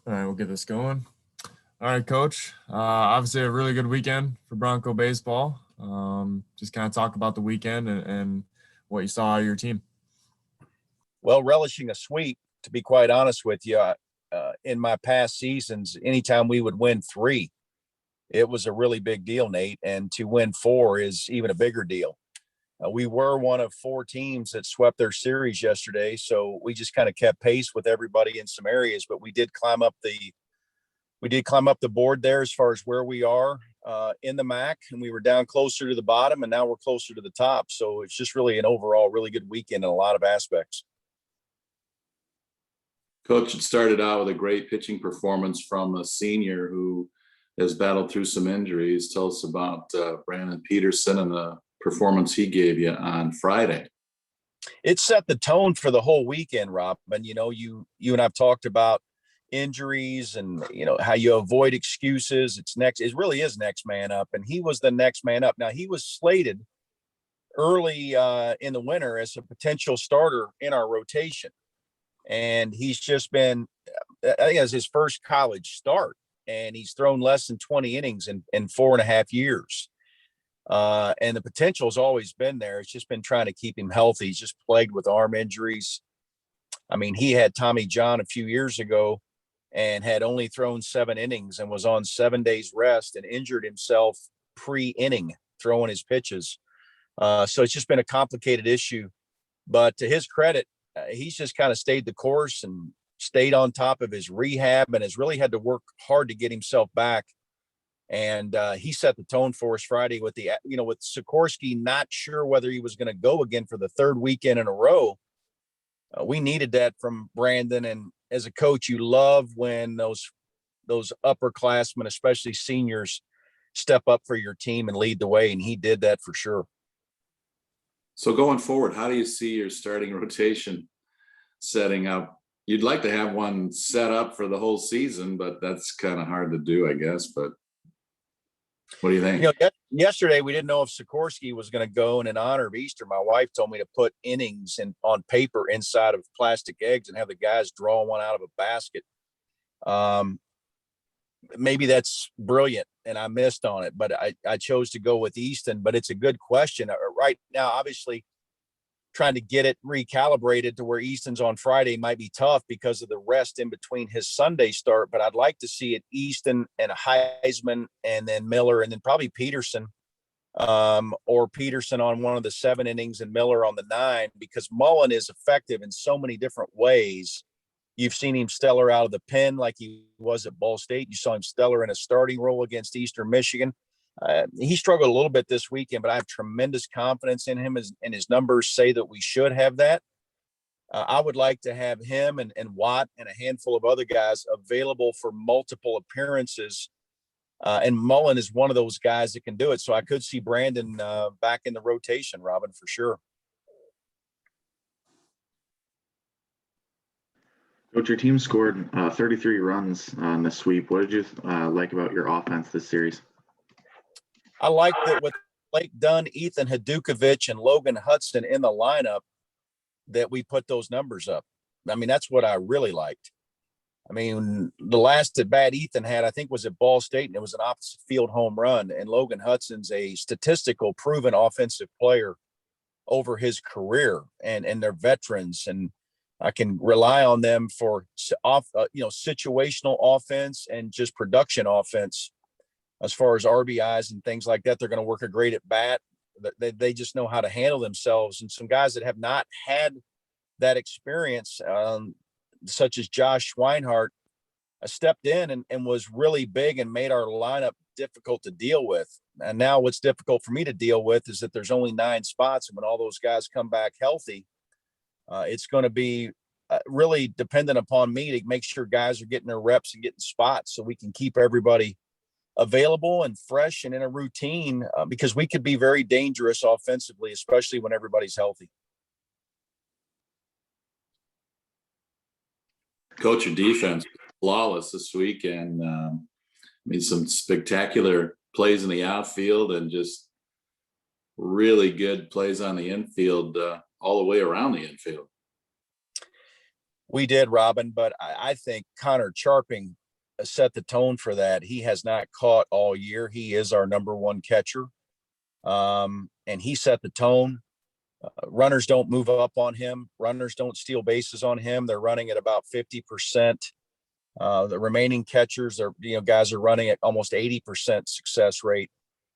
All right, we'll get this going. All right, Coach. Obviously, a really good weekend for Bronco baseball. Just kind of talk about the weekend and what you saw out of your team. Well, relishing a sweep, to be quite honest with you, in my past seasons, anytime we would win 3, it was a really big deal, Nate. And to win 4 is even a bigger deal. We were one of 4 teams that swept their series yesterday, so we just kind of kept pace with everybody in some areas. But we did climb up the board there as far as where we are in the MAC, and we were down closer to the bottom, and now we're closer to the top. So it's just really an overall really good weekend in a lot of aspects. Coach, it started out with a great pitching performance from a senior who has battled through some injuries. Tell us about Brandon Peterson and the performance he gave you on Friday. It set the tone for the whole weekend, Rob. And, you and I've talked about injuries and, how you avoid excuses. It really is next man up. And he was the next man up. Now, he was slated early in the winter as a potential starter in our rotation. And he's just been, I think it's his first college start, and he's thrown less than 20 innings in 4.5 years. And the potential has always been there. It's just been trying to keep him healthy. He's just plagued with arm injuries. I mean, he had Tommy John a few years ago and had only thrown 7 innings and was on 7 days rest and injured himself pre-inning throwing his pitches. So it's just been a complicated issue. But to his credit, he's just kind of stayed the course and stayed on top of his rehab and has really had to work hard to get himself back. And he set the tone for us Friday with with Sikorsky not sure whether he was going to go again for the 3rd weekend in a row. We needed that from Brandon. And as a coach, you love when those upperclassmen, especially seniors, step up for your team and lead the way. And he did that for sure. So going forward, how do you see your starting rotation setting up? You'd like to have one set up for the whole season, but that's kind of hard to do, I guess. But what do you think? Yesterday we didn't know if Sikorsky was going to go, and in honor of Easter, my wife told me to put innings on paper inside of plastic eggs and have the guys draw one out of a basket. Maybe that's brilliant, and I missed on it, but I chose to go with Easton. But it's a good question. Right now, obviously, trying to get it recalibrated to where Easton's on Friday might be tough because of the rest in between his Sunday start. But I'd like to see it Easton and Heisman and then Miller and then probably Peterson, or Peterson on one of the 7 innings and Miller on the 9, because Mullen is effective in so many different ways. You've seen him stellar out of the pen like he was at Ball State. You saw him stellar in a starting role against Eastern Michigan. He struggled a little bit this weekend, but I have tremendous confidence in him, and his numbers say that we should have that. I would like to have him and Watt and a handful of other guys available for multiple appearances. And Mullen is one of those guys that can do it. So I could see Brandon back in the rotation, Robin, for sure. Coach, your team scored 33 runs on the sweep. What did you like about your offense this series? I like that with Blake Dunn, Ethan Hadukovich, and Logan Hudson in the lineup that we put those numbers up. I mean, that's what I really liked. I mean, the last at bat Ethan had, I think, was at Ball State, and it was an opposite field home run. And Logan Hudson's a statistical proven offensive player over his career, and they're veterans, and I can rely on them for situational offense and just production offense. As far as RBIs and things like that, they're going to work a great at bat. They just know how to handle themselves. And some guys that have not had that experience, such as Josh Schweinhart, stepped in and was really big and made our lineup difficult to deal with. And now what's difficult for me to deal with is that there's only 9 spots. And when all those guys come back healthy, it's going to be really dependent upon me to make sure guys are getting their reps and getting spots so we can keep everybody available and fresh and in a routine, because we could be very dangerous offensively, especially when everybody's healthy. Coach, your defense flawless this weekend. I mean, some spectacular plays in the outfield and just really good plays on the infield, all the way around the infield. We did, Robin, but I think Connor Charping set the tone for that. He has not caught all year. He is our number one catcher. And he set the tone. Runners don't move up on him. Runners don't steal bases on him. They're running at about 50%. The remaining catchers are, guys are running at almost 80% success rate.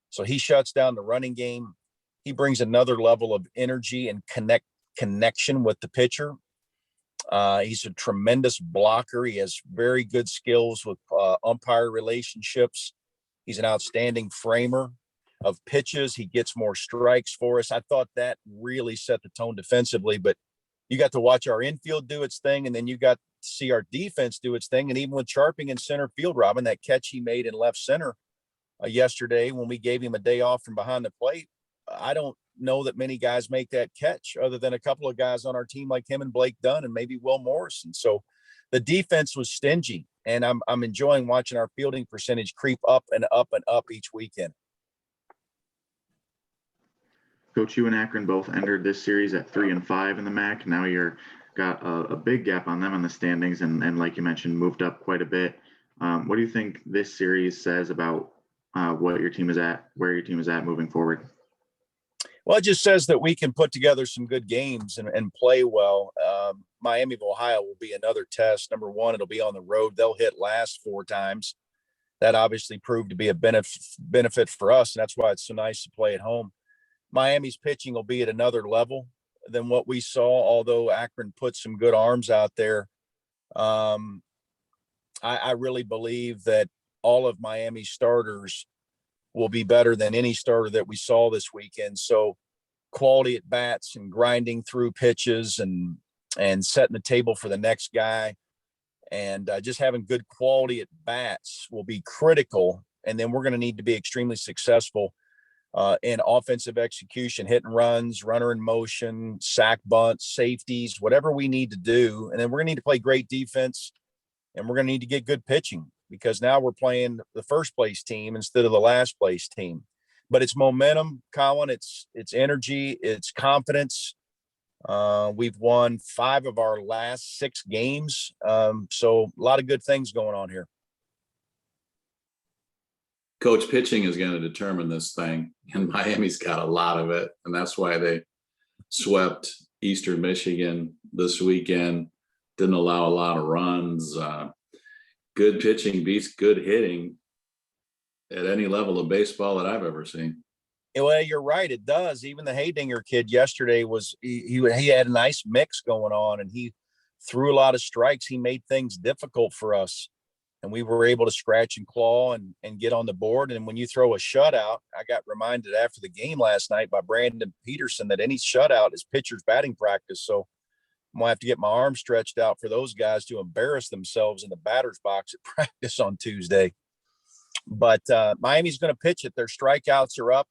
So he shuts down the running game. He brings another level of energy and connection with the pitcher. He's a tremendous blocker. He has very good skills with umpire relationships. He's an outstanding framer of pitches. He gets more strikes for us. I thought that really set the tone defensively, but you got to watch our infield do its thing, and then you got to see our defense do its thing. And even with Charping in center field, Robin, that catch he made in left center yesterday when we gave him a day off from behind the plate, I don't know that many guys make that catch other than a couple of guys on our team like him and Blake Dunn and maybe Will Morrison. So the defense was stingy, and I'm enjoying watching our fielding percentage creep up and up and up each weekend. Coach, you and Akron both entered this series at 3-5 in the MAC. Now you're got a big gap on them in the standings, and like you mentioned, moved up quite a bit. What do you think this series says about what your team is at, where your team is at moving forward? Well, it just says that we can put together some good games and play well. Miami of Ohio will be another test. Number one, it'll be on the road. They'll hit last 4 times. That obviously proved to be a benefit for us, and that's why it's so nice to play at home. Miami's pitching will be at another level than what we saw, although Akron put some good arms out there. I really believe that all of Miami's starters will be better than any starter that we saw this weekend. So quality at bats and grinding through pitches and setting the table for the next guy. And just having good quality at bats will be critical. And then we're going to need to be extremely successful in offensive execution, hit and runs, runner in motion, sack bunts, safeties, whatever we need to do. And then we're going to need to play great defense, and we're going to need to get good pitching, because now we're playing the first place team instead of the last place team. But it's momentum, Colin. It's energy. It's confidence. We've won 5 of our last 6 games. So a lot of good things going on here. Coach, pitching is going to determine this thing, and Miami's got a lot of it, and that's why they swept Eastern Michigan this weekend. Didn't allow a lot of runs. Good pitching beats good hitting at any level of baseball that I've ever seen. Well, you're right. It does. Even the Haydinger kid yesterday he had a nice mix going on, and he threw a lot of strikes. He made things difficult for us, and we were able to scratch and claw and get on the board. And when you throw a shutout, I got reminded after the game last night by Brandon Peterson that any shutout is pitcher's batting practice. So I'm going to have to get my arm stretched out for those guys to embarrass themselves in the batter's box at practice on Tuesday. But Miami's going to pitch it. Their strikeouts are up.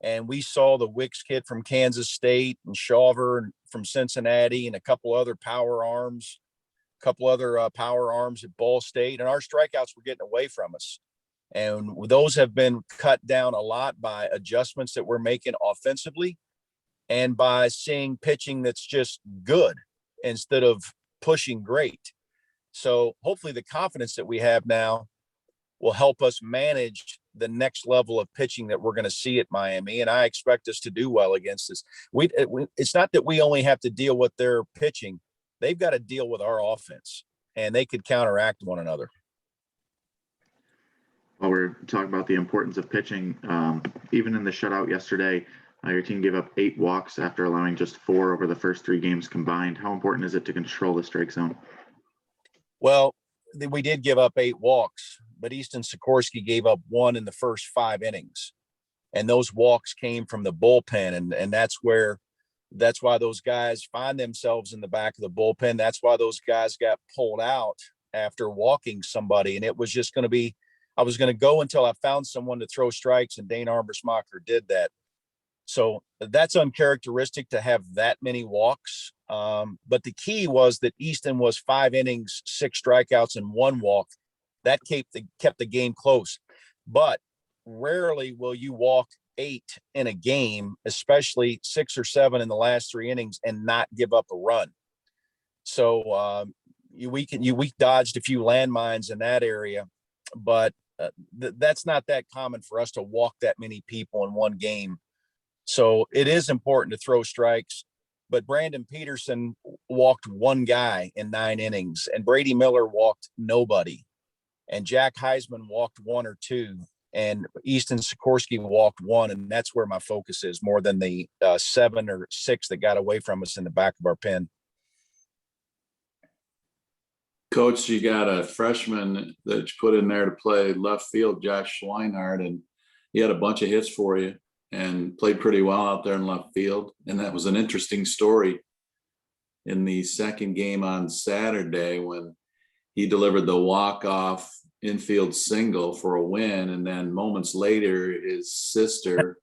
And we saw the Wicks kid from Kansas State and Shawver from Cincinnati and a couple other power arms at Ball State. And our strikeouts were getting away from us. And those have been cut down a lot by adjustments that we're making offensively and by seeing pitching that's just good instead of pushing great. So hopefully the confidence that we have now will help us manage the next level of pitching that we're going to see at Miami. And I expect us to do well against this. It's not that we only have to deal with their pitching. They've got to deal with our offense, and they could counteract one another. While we're talking about the importance of pitching, even in the shutout yesterday, your team gave up 8 walks after allowing just 4 over the first 3 games combined. How important is it to control the strike zone? Well, we did give up 8 walks, but Easton Sikorsky gave up 1 in the first 5 innings. And those walks came from the bullpen. And that's why those guys find themselves in the back of the bullpen. That's why those guys got pulled out after walking somebody. And it was just going to be, I was going to go until I found someone to throw strikes, and Dane Armbruster did that. So that's uncharacteristic to have that many walks. But the key was that Easton was 5 innings, 6 strikeouts, and 1 walk. That kept the game close. But rarely will you walk 8 in a game, especially 6 or 7 in the last 3 innings, and not give up a run. So we dodged a few landmines in that area, but that's not that common for us to walk that many people in one game. So it is important to throw strikes. But Brandon Peterson walked one guy in 9 innings, and Brady Miller walked nobody, and Jack Heisman walked 1 or 2, and Easton Sikorsky walked 1, and that's where my focus is more than the 7 or 6 that got away from us in the back of our pen. Coach, you got a freshman that you put in there to play left field, Josh Schweinhart, and he had a bunch of hits for you and played pretty well out there in left field. And that was an interesting story in the second game on Saturday when he delivered the walk-off infield single for a win. And then moments later, his sister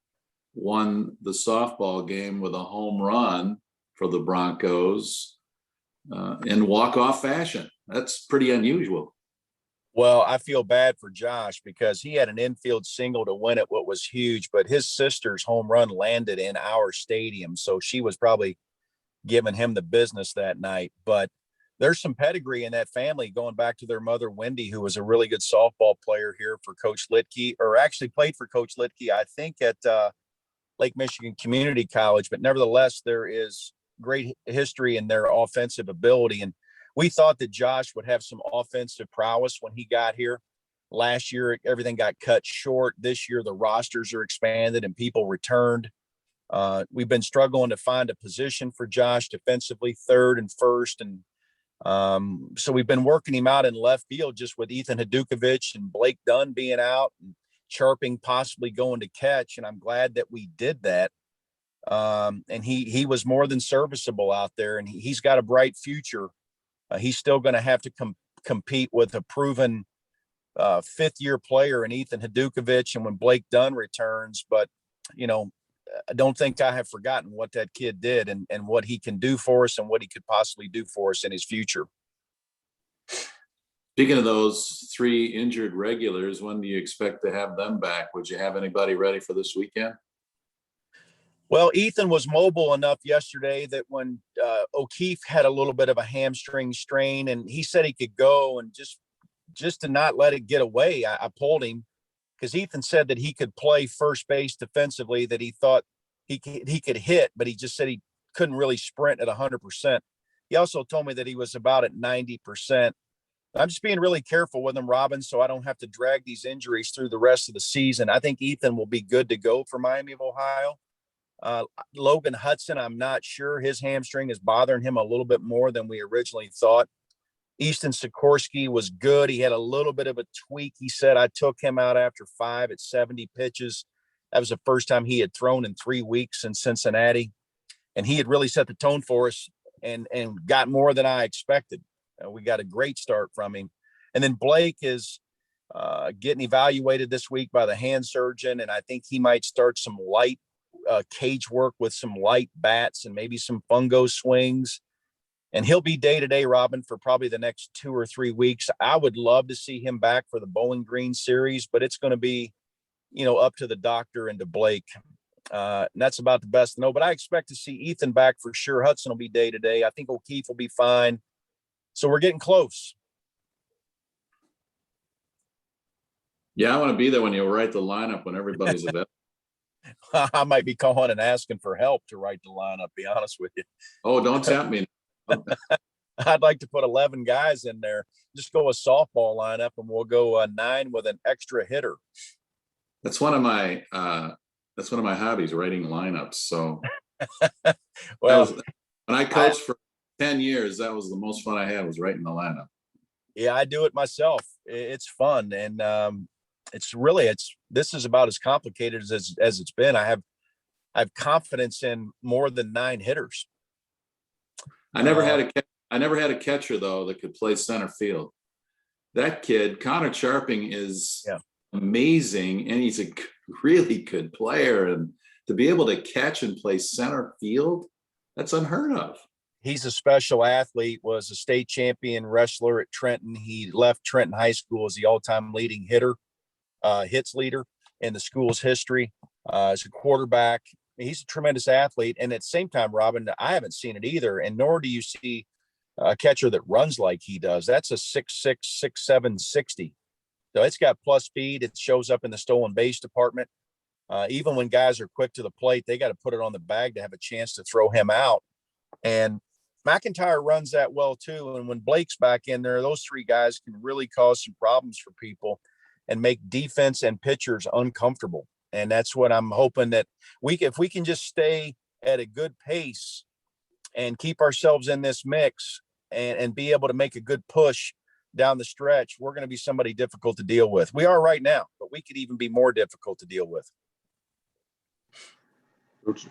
won the softball game with a home run for the Broncos in walk-off fashion. That's pretty unusual. Well, I feel bad for Josh because he had an infield single to win it, what was huge, but his sister's home run landed in our stadium. So she was probably giving him the business that night. But there's some pedigree in that family going back to their mother, Wendy, who was a really good softball player here for Coach Litke, or actually played for Coach Litke, I think at Lake Michigan Community College. But nevertheless, there is great history in their offensive ability. And we thought that Josh would have some offensive prowess when he got here. Last year, everything got cut short. This year, the rosters are expanded and people returned. We've been struggling to find a position for Josh defensively, third and first. And so we've been working him out in left field just with Ethan Hadukovic and Blake Dunn being out and Charping possibly going to catch. And I'm glad that we did that. And he was more than serviceable out there, and he's got a bright future. He's still going to have to compete with a proven fifth-year player in Ethan Hadukovic and when Blake Dunn returns. But, you know, I don't think I have forgotten what that kid did and what he can do for us and what he could possibly do for us in his future. Speaking of those 3 injured regulars, when do you expect to have them back? Would you have anybody ready for this weekend? Well, Ethan was mobile enough yesterday that when O'Keefe had a little bit of a hamstring strain and he said he could go, and just to not let it get away, I pulled him because Ethan said that he could play first base defensively, that he thought he could hit, but he just said he couldn't really sprint at 100%. He also told me that he was about at 90%. I'm just being really careful with him, Robin, so I don't have to drag these injuries through the rest of the season. I think Ethan will be good to go for Miami of Ohio. Logan Hudson, I'm not sure. His hamstring is bothering him a little bit more than we originally thought. Easton Sikorsky was good. He had a little bit of a tweak. He said, I took him out after 5 at 70 pitches. That was the first time he had thrown in 3 weeks in Cincinnati. And he had really set the tone for us and got more than I expected. We got a great start from him. And then Blake is getting evaluated this week by the hand surgeon. And I think he might start some light cage work with some light bats and maybe some fungo swings, and he'll be day-to-day, Robin, for probably the next 2 or 3 weeks. I would love to see him back for the Bowling Green series, but it's going to be, you know, up to the doctor and to Blake. And that's about the best to know, but I expect to see Ethan back for sure. Hudson will be day-to-day. I think O'Keefe will be fine. So we're getting close. Yeah, I want to be there when you write the lineup when everybody's available. I might be calling and asking for help to write the lineup, be honest with you. Oh, don't tempt me. I'd like to put 11 guys in there. Just go a softball lineup, and we'll go 9 with an extra hitter. That's one of my hobbies, writing lineups. So well, when I coached for 10 years, that was the most fun I had, was writing the lineup. Yeah, I do it myself. It's fun. And this is about as complicated as it's been. I have confidence in more than 9 hitters. I never had a catcher though that could play center field. That kid, Connor Charping, is amazing, and he's a really good player. And to be able to catch and play center field, that's unheard of. He's a special athlete, was a state champion wrestler at Trenton. He left Trenton High School as the all-time leading hitter, hits leader in the school's history. As a quarterback, he's a tremendous athlete. And at the same time, Robin, I haven't seen it either, and nor do you see a catcher that runs like he does. That's a 6'6", 6'7", 60. So it's got plus speed. It shows up in the stolen base department. Even when guys are quick to the plate, they got to put it on the bag to have a chance to throw him out. And Mcintyre runs that well too. And when Blake's back in there, those three guys can really cause some problems for people and make defense and pitchers uncomfortable. And that's what I'm hoping that if we can just stay at a good pace and keep ourselves in this mix and be able to make a good push down the stretch, we're going to be somebody difficult to deal with. We are right now, but we could even be more difficult to deal with. Coach,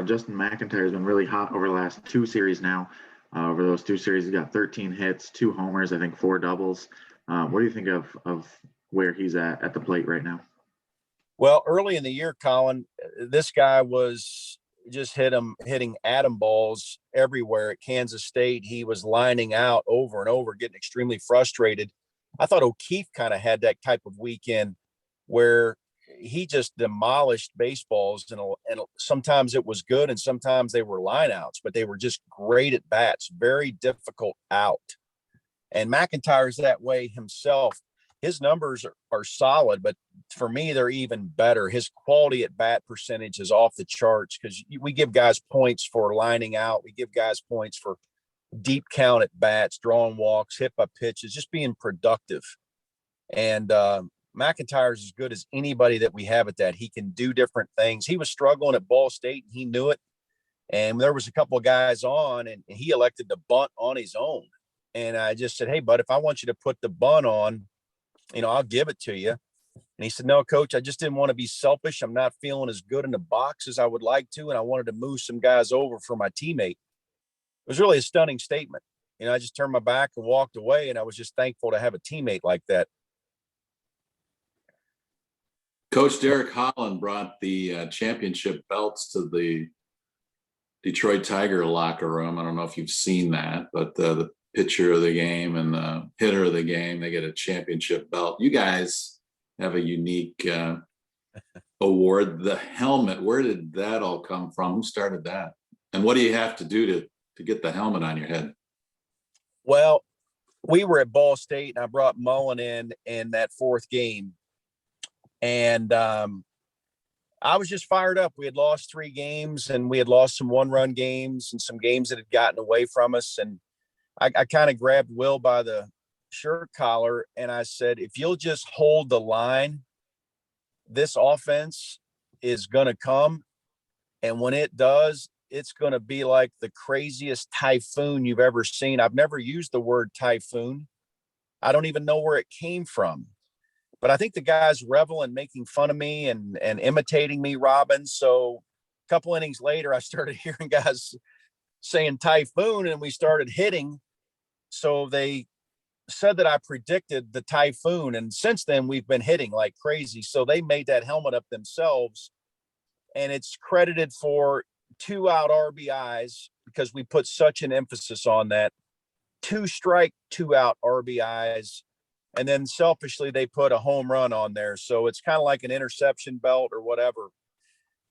Justin McIntyre has been really hot over the last two series now. Over those two series, he's got 13 hits, 2 homers, I think 4 doubles. What do you think of where he's at the plate right now? Well, early in the year, Colin, this guy was just hitting atom balls everywhere at Kansas State. He was lining out over and over, getting extremely frustrated. I thought O'Keefe kind of had that type of weekend where he just demolished baseballs, and sometimes it was good and sometimes they were lineouts, but they were just great at bats, very difficult out. And McIntyre's that way himself. His numbers are solid, but for me, they're even better. His quality at bat percentage is off the charts because we give guys points for lining out. We give guys points for deep count at bats, drawing walks, hit by pitches, just being productive. And McIntyre's as good as anybody that we have at that. He can do different things. He was struggling at Ball State, and he knew it. And there was a couple of guys on, and he elected to bunt on his own. And I just said, hey, bud, if I want you to put the bunt on, I'll give it to you. And he said, no, coach, I just didn't want to be selfish. I'm not feeling as good in the box as I would like to. And I wanted to move some guys over for my teammate. It was really a stunning statement. I just turned my back and walked away. And I was just thankful to have a teammate like that. Coach Derek Holland brought the championship belts to the Detroit Tiger locker room. I don't know if you've seen that, but the pitcher of the game and the hitter of the game, they get a championship belt. You guys have a unique award. The helmet, where did that all come from? Who started that? And what do you have to do to get the helmet on your head? Well, we were at Ball State, and I brought Mullen in that 4th game. And I was just fired up. We had lost 3 games, and we had lost some 1-run games and some games that had gotten away from us. And I kind of grabbed Will by the shirt collar, and I said, if you'll just hold the line, this offense is going to come. And when it does, it's going to be like the craziest typhoon you've ever seen. I've never used the word typhoon. I don't even know where it came from. But I think the guys revel in making fun of me and imitating me, Robin. So a couple innings later, I started hearing guys saying typhoon, and we started hitting. So they said that I predicted the typhoon. And since then, we've been hitting like crazy. So they made that helmet up themselves. And it's credited for 2-out RBIs because we put such an emphasis on that. 2 strike, 2-out RBIs. And then selfishly, they put a home run on there. So it's kind of like an interception belt or whatever.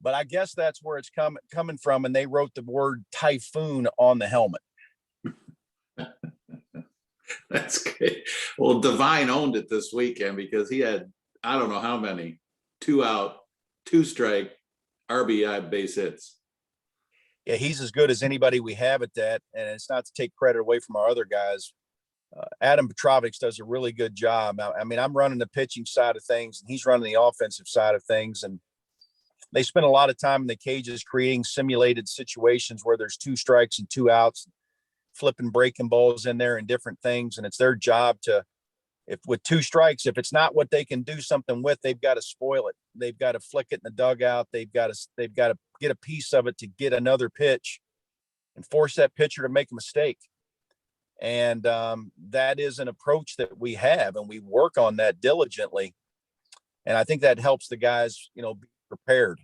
But I guess that's where it's coming from. And they wrote the word typhoon on the helmet. That's great. Well, Divine owned it this weekend because he had, I don't know how many, 2-out, 2-strike RBI base hits. Yeah, he's as good as anybody we have at that. And it's not to take credit away from our other guys. Adam Petrovic does a really good job. I mean, I'm running the pitching side of things, and he's running the offensive side of things. And they spend a lot of time in the cages creating simulated situations where there's 2 strikes and 2 outs, flipping breaking balls in there and different things. And it's their job to, if with 2 strikes, if it's not what they can do something with, they've got to spoil it. They've got to flick it in the dugout. They've got to get a piece of it to get another pitch and force that pitcher to make a mistake. And that is an approach that we have, and we work on that diligently. And I think that helps the guys, be prepared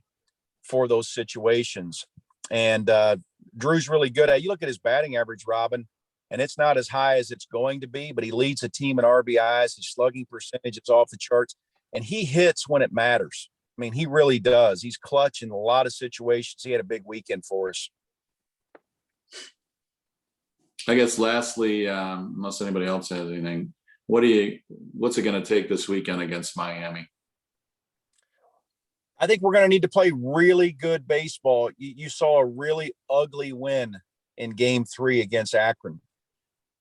for those situations. And Drew's really good at, you look at his batting average, Robin, and it's not as high as it's going to be, but he leads the team in RBIs. His slugging percentage is off the charts, and he hits when it matters. I mean, he really does. He's clutch in a lot of situations. He had a big weekend for us. I guess lastly, unless anybody else has anything, what's it going to take this weekend against Miami? I think we're going to need to play really good baseball. You saw a really ugly win in game 3 against Akron.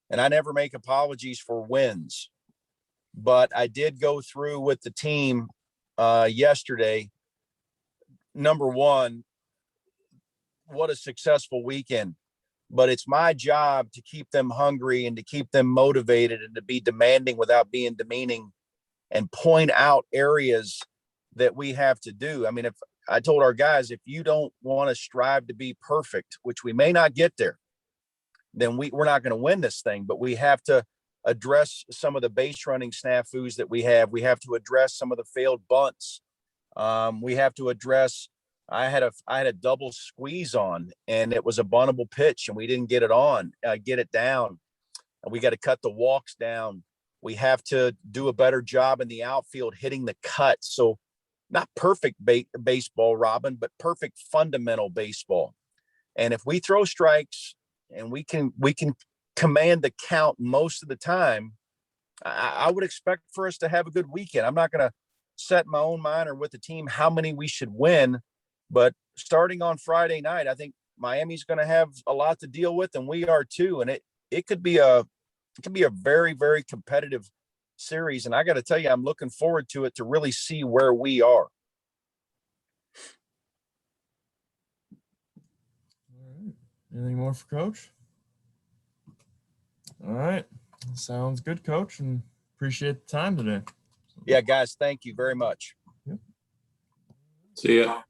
And I never make apologies for wins, but I did go through with the team yesterday. Number one, what a successful weekend. But it's my job to keep them hungry and to keep them motivated and to be demanding without being demeaning and point out areas that we have to do. I mean, if I told our guys, if you don't want to strive to be perfect, which we may not get there, then we're not going to win this thing. But we have to address some of the base running snafus that we have. We have to address some of the failed bunts. We have to address. I had a double squeeze on, and it was a buntable pitch, and we didn't get it down. And we got to cut the walks down. We have to do a better job in the outfield hitting the cut. So not perfect baseball, Robin, but perfect fundamental baseball. And if we throw strikes and we can command the count most of the time, I would expect for us to have a good weekend. I'm not going to set my own mind or with the team how many we should win, but starting on Friday night, I think Miami's going to have a lot to deal with, and we are too. And it could be a very, very competitive series. And I got to tell you, I'm looking forward to it to really see where we are. All right. Anything more for Coach? All right. Sounds good, Coach, and appreciate the time today. Yeah, guys, thank you very much. See ya.